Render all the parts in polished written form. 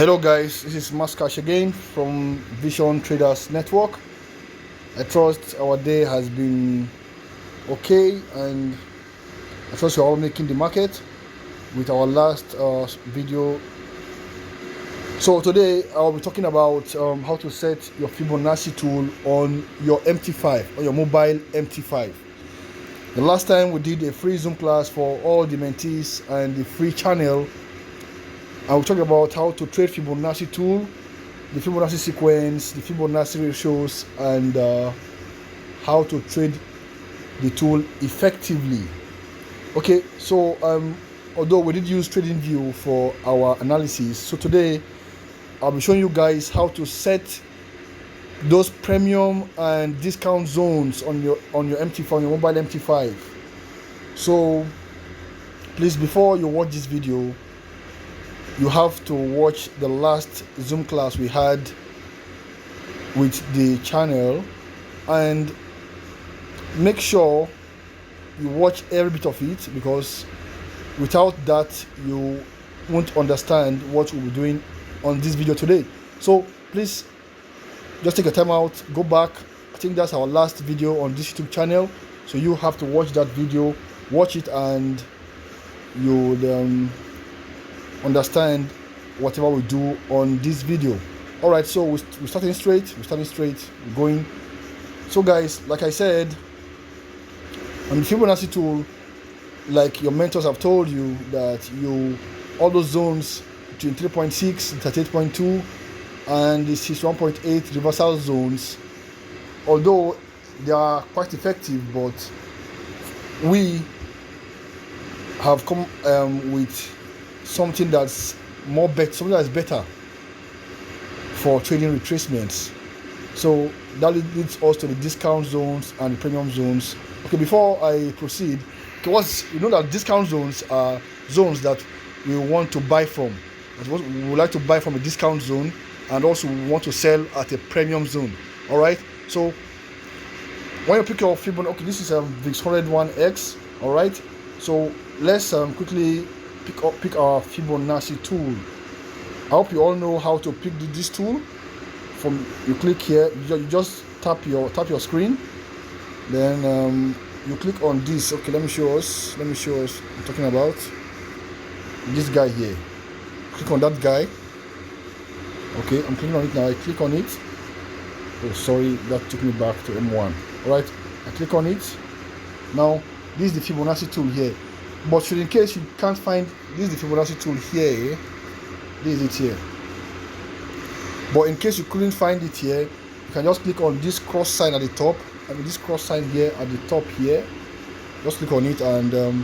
Hello guys, this is Maskash again from Vision Traders Network. I trust our day has been okay, and I trust you're all making the market with our last video. So today I'll be talking about how to set your Fibonacci tool on your MT5, on your mobile MT5. The last time we did a free Zoom class for all the mentees and the free channel. I will talk about how to trade Fibonacci tool, the Fibonacci sequence, the Fibonacci ratios, and how to trade the tool effectively. Okay, so although we did use TradingView for our analysis, so today I'll be showing you guys how to set those premium and discount zones on your MT5, on your mobile MT5. So please, before you watch this video, you have to watch the last Zoom class we had with the channel, and make sure you watch every bit of it, because without that you won't understand what we'll be doing on this video today. So please just take a time out, go back. I think that's our last video on this YouTube channel, so you have to watch that video, watch it, and you'll understand whatever we do on this video. All right, so we're starting straight, we're going. So guys, like I said, on the Fibonacci tool, like your mentors have told you, that all those zones between 3.6 and 38.2 and the 61.8 reversal zones, although they are quite effective, but we have come with something that's something that's better for trading retracements. So that leads us to the discount zones and the premium zones. Okay, before I proceed, because you know that discount zones are zones that we want to buy from. We would like to buy from a discount zone, and also we want to sell at a premium zone. All right. So when you pick your Fibonacci, okay, this is a VIX 101X. All right. So let's quickly pick our Fibonacci tool. I hope you all know how to pick this tool. From you click here, you just tap your screen, then you click on this. Okay, let me show us. I'm talking about this guy here. Click on that guy. Okay, I'm clicking on it now. I click on it. Oh, sorry, that took me back to M1. All right, I click on it. Now this is the Fibonacci tool here. But should in case you can't find, this is the Fibonacci tool here, this is it here. But in case you couldn't find it here, you can just click on this cross sign at the top. I mean, this cross sign here at the top here. Just click on it, and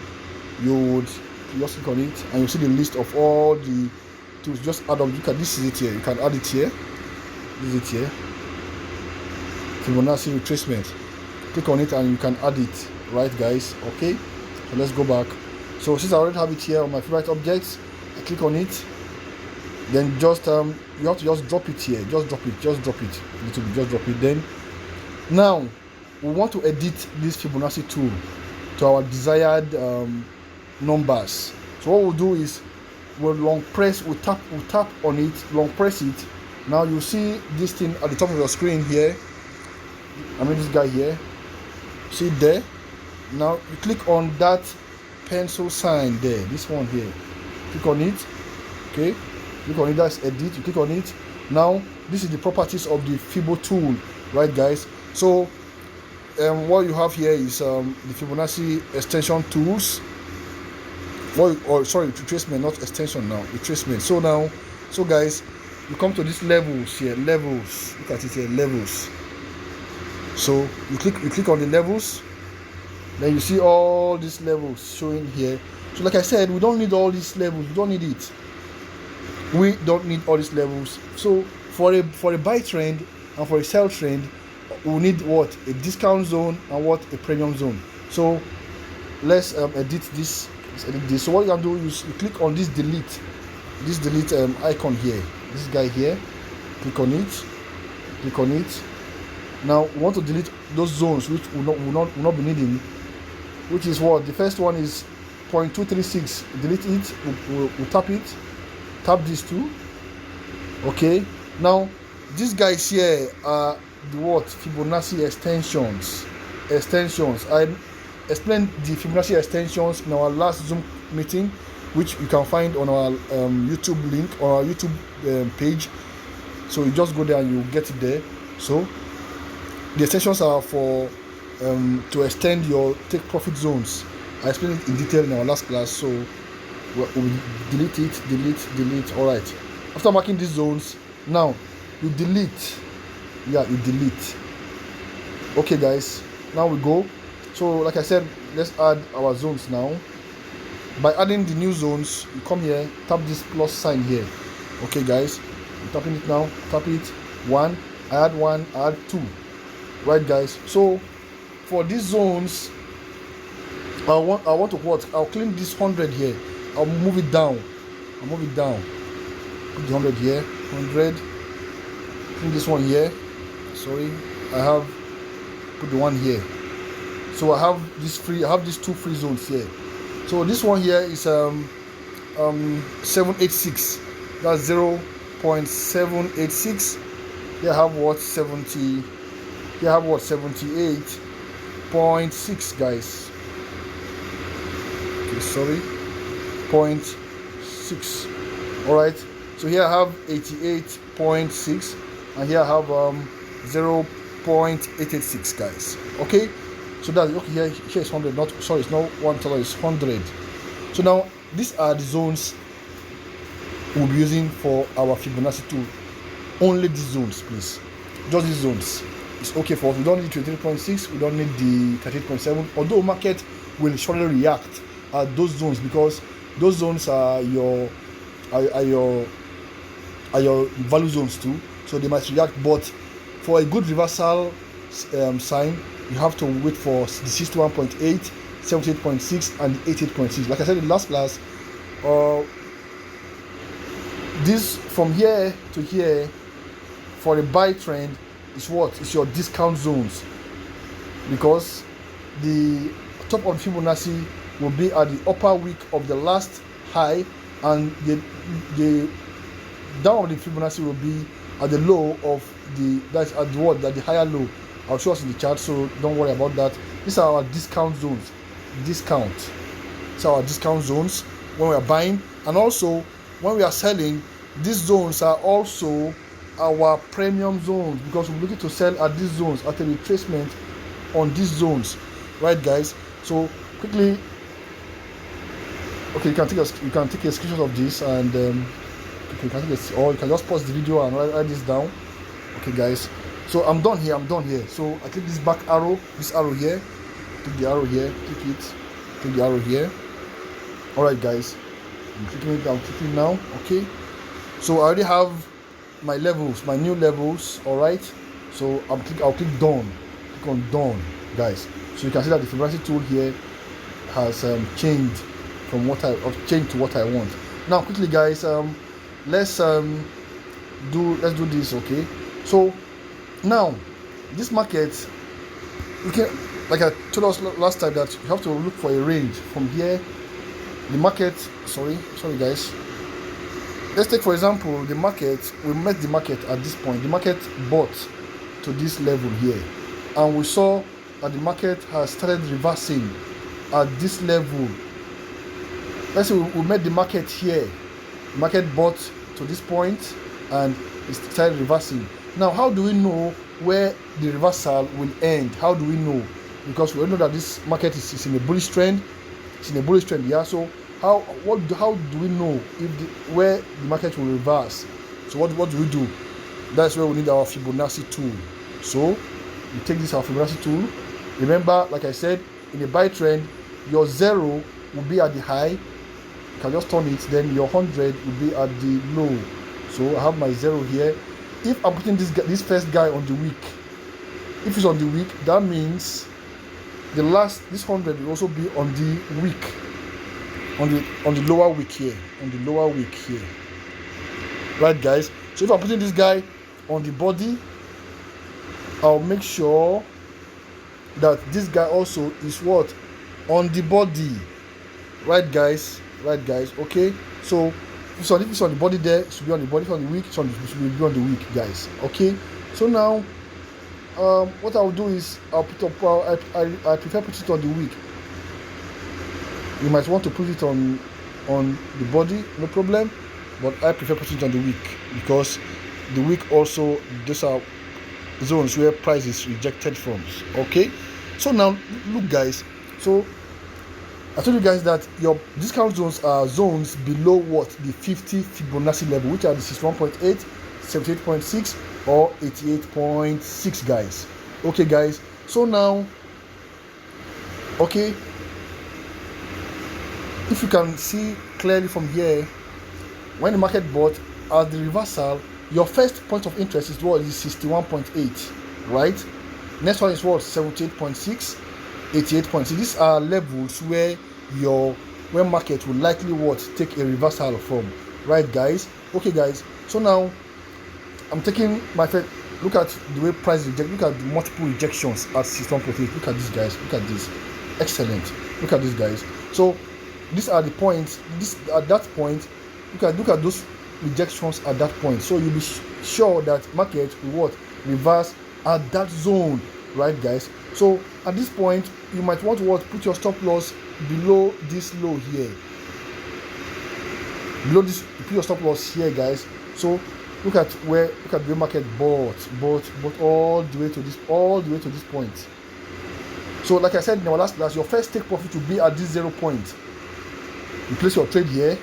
you would just click on it, and you see the list of all the tools. Just add up. This is it here. You can add it here. This is it here. Fibonacci retracement. Click on it, and you can add it. Right, guys? Okay. So let's go back. So since I already have it here on my favorite objects, I click on it. Then just you have to just drop it here. Just drop it. Just drop it. Then now we want to edit this Fibonacci tool to our desired numbers. So what we'll do is we'll tap on it, long press it. Now you see this thing at the top of your screen here. I mean, this guy here. See it there? Now you click on that pencil sign there, this one here. Click on it. Okay, click on it. That's edit. You click on it. Now this is the properties of the Fibo tool, right, guys? So what you have here is the Fibonacci extension tools. Sorry, retracement, not extension now. Retracement. So guys, you come to these levels here. Levels. Look at it here. Levels. So you click on the levels. Then you see all these levels showing here. So like I said, we don't need all these levels. We don't need it. We don't need all these levels. So for a buy trend and for a sell trend, we need what? A discount zone and what? A premium zone. So let's edit this. So what you can do is you click on this delete icon here. This guy here. Click on it. Now we want to delete those zones which will not be needing. Which is what? The first one is 0.236. Delete it. We'll tap it. Tap these two. Okay, now these guys here are the what Fibonacci extensions. I explained the Fibonacci extensions in our last Zoom meeting, which you can find on our YouTube link or our YouTube page. So you just go there and you get it there. So the extensions are for to extend your take profit zones. I explained it in detail in our last class, so we'll delete it, delete. All right, after marking these zones, now you delete. You delete. Okay guys, now we go. So like I said, let's add our zones now. By adding the new zones, you come here, tap this plus sign here. Okay guys, I'm tapping it now. Tap it. 1, I add 1, I add 2. Right guys, so for these zones, I want to what? I'll clean this 100 here. I'll move it down. Put the 100 here. 100. Clean this one here. Sorry, I have put the one here. So I have this free. I have these 2 free zones here. So this one here is 786. That's 0.786. Here I have what 70. Here I have what 78.6 guys. Okay, sorry, 0.6. All right. So here I have 88.6, and here I have 0.886 guys. Okay. So that's okay. Here is 100. Not sorry, it's not $1. It's 100. So now these are the zones we'll be using for our Fibonacci tool. Only these zones, please. Just these zones. It's okay for us. We don't need 23.6. We don't need the 38.7. Although market will surely react at those zones, because those zones are your value zones too. So they might react. But for a good reversal sign, you have to wait for the 61.8, 78.6, and 88.6. Like I said in the last class, this from here to here for a buy trend is what? It's your discount zones, because the top of the Fibonacci will be at the upper week of the last high, and the down of the Fibonacci will be at the low of that's at the what? At the higher low. I'll show us in the chart, so don't worry about that. These are our discount zones. These are our discount zones when we are buying, and also when we are selling. These zones are also our premium zones, because we're looking to sell at these zones at a retracement on these zones, right guys? So quickly, okay, you can take a screenshot of this, and you can take this, or you can just pause the video and write this down. Okay guys, so I'm done here. So I click this back arrow, here, click the arrow here, click the arrow here. All right guys, I'm clicking it, now. Okay, so I already have my levels, my new levels. All right, so I'll click done. Click on done, guys. So you can see that the Fibonacci tool here has changed to what I want. Now quickly guys, let's do this. Okay, so now this market, you can, like I told us last time, that you have to look for a range from here. The market, sorry guys, let's take for example the market. We met the market at this point. The market bought to this level here, and we saw that the market has started reversing at this level. Let's say we met the market here. The market bought to this point and it started reversing. Now how do we know where the reversal will end? How do we know? Because we know that this market is in a bullish trend. It's in a bullish trend, yeah. So how do we know where the market will reverse? So what do we do? That's where we need our Fibonacci tool. So you take this our Fibonacci tool. Remember, like I said, in a buy trend, your 0 will be at the high. You can just turn it. Then your 100 will be at the low. So I have my 0 here. If I'm putting this first guy on the week, if it's on the week, that means this 100 will also be on the week, on the lower week here, right guys? So if I'm putting this guy on the body, I'll make sure that this guy also is what? On the body, right guys? Okay, so if it's on the body there, it should be on the body. If it's on the wick, it should be on the wick, guys. Okay, so now what I'll do is I'll put up I prefer put it on the wick. You might want to put it on the body, no problem, but I prefer putting it on the wick because the wick also, those are zones where price is rejected from. Okay, so now look, guys, so I told you guys that your discount zones are zones below what the 50 Fibonacci level, which are the 61.8, 78.6 or 88.6, guys. Okay, guys, so now, okay, if you can see clearly from here, when the market bought at the reversal, your first point of interest is what is 61.8, right? Next one is what, 78.6, 88.6. These are levels where market will likely what take a reversal from, right, guys? Okay, guys, so now I'm taking my first look at the way price reject. Look at the multiple rejections at 61.8. Look at this, guys. Look at this. Excellent. Look at this, guys. So these are the points. This at that point, look at those rejections at that point. So you'll be sure that market will what reverse at that zone, right, guys? So at this point, you might want to what put your stop loss below this low here. Below this, put your stop loss here, guys. So look at the market bought all the way to this point. So like I said in our last class, your first take profit will be at this 0 point. You place your trade here,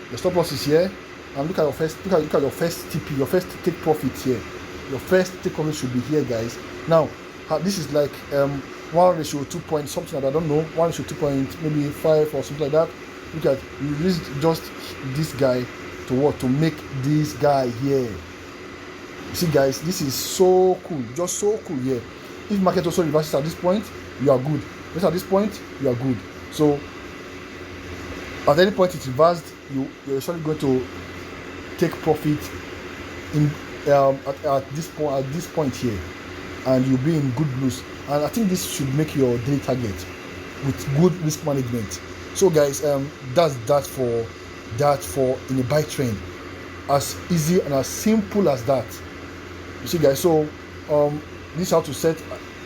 your stop loss is here, and look at your first TP, your first take profit here. Your first take profit should be here, guys. Now this is like 1:2 point something, I don't know, 1:2 point maybe 5 or something like that. Look at, you use just this guy to what, to make this guy here. You see, guys, this is so cool, just so cool here. If market also reverses at this point, you are good. If at this point, you are good. So at any point it reversed, you're actually going to take profit in at this point here, and you'll be in good blues. And I think this should make your daily target with good risk management. So guys, that's that for in a buy trend, as easy and as simple as that. You see, guys, so this is how to set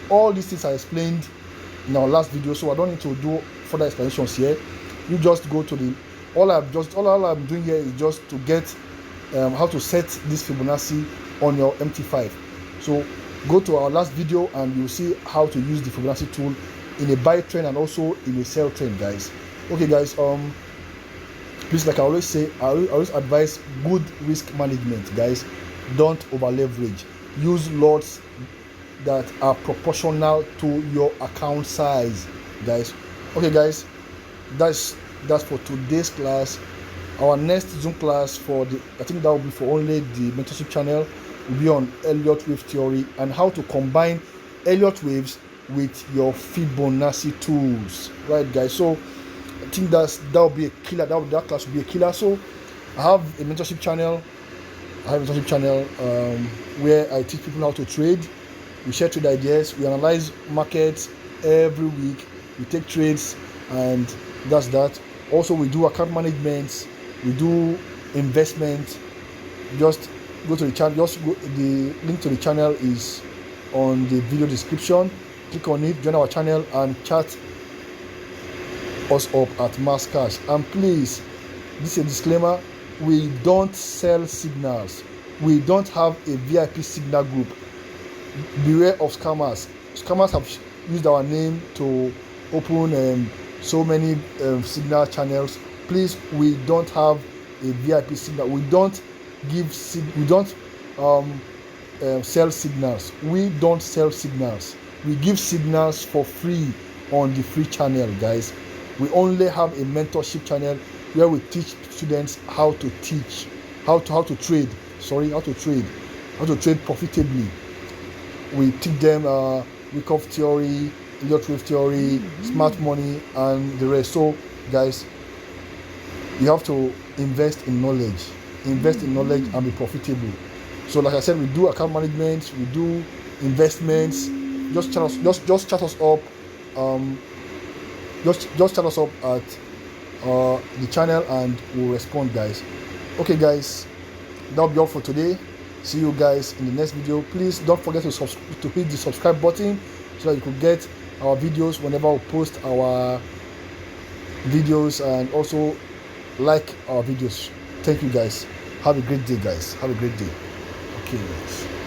all these things I explained in our last video, so I don't need to do further explanations here. You just go to the all I'm doing here is just to get how to set this Fibonacci on your MT5. So go to our last video and you'll see how to use the Fibonacci tool in a buy trend and also in a sell trend, guys. Okay, guys, please, like I always say, I always advise good risk management, guys. Don't over leverage. Use lots that are proportional to your account size, guys. Okay, guys, that's for today's class. Our next Zoom class I think that will be for only the mentorship channel, will be on Elliott wave theory and how to combine Elliott waves with your Fibonacci tools, right, guys? So I think that will be a killer. That class will be a killer. So I have a mentorship channel. Where I teach people how to trade. We share trade ideas. We analyze markets every week. We take trades, and that's that. Also, we do account management. We do investment. Just go to the channel. The link to the channel is on the video description. Click on it, join our channel, and chat us up at Mass Cash. And please, this is a disclaimer: we don't sell signals. We don't have a VIP signal group. Beware of scammers. Scammers have used our name to open so many signal channels. Please, we don't have a VIP signal. We don't sell signals. We don't sell signals. We give signals for free on the free channel, guys. We only have a mentorship channel where we teach students how to trade profitably. We teach them Wyckoff theory, Elliott wave theory, smart money, and the rest. So, guys, you have to invest in knowledge and be profitable. So, like I said, we do account management, we do investments. Just chat us up. Just chat us up at the channel, and we'll respond, guys. Okay guys, that'll be all for today. See you guys in the next video. Please don't forget to hit the subscribe button so that you could get our videos whenever we post our videos, and also like our videos. Thank you guys. Have a great day guys. Have a great day. Okay guys.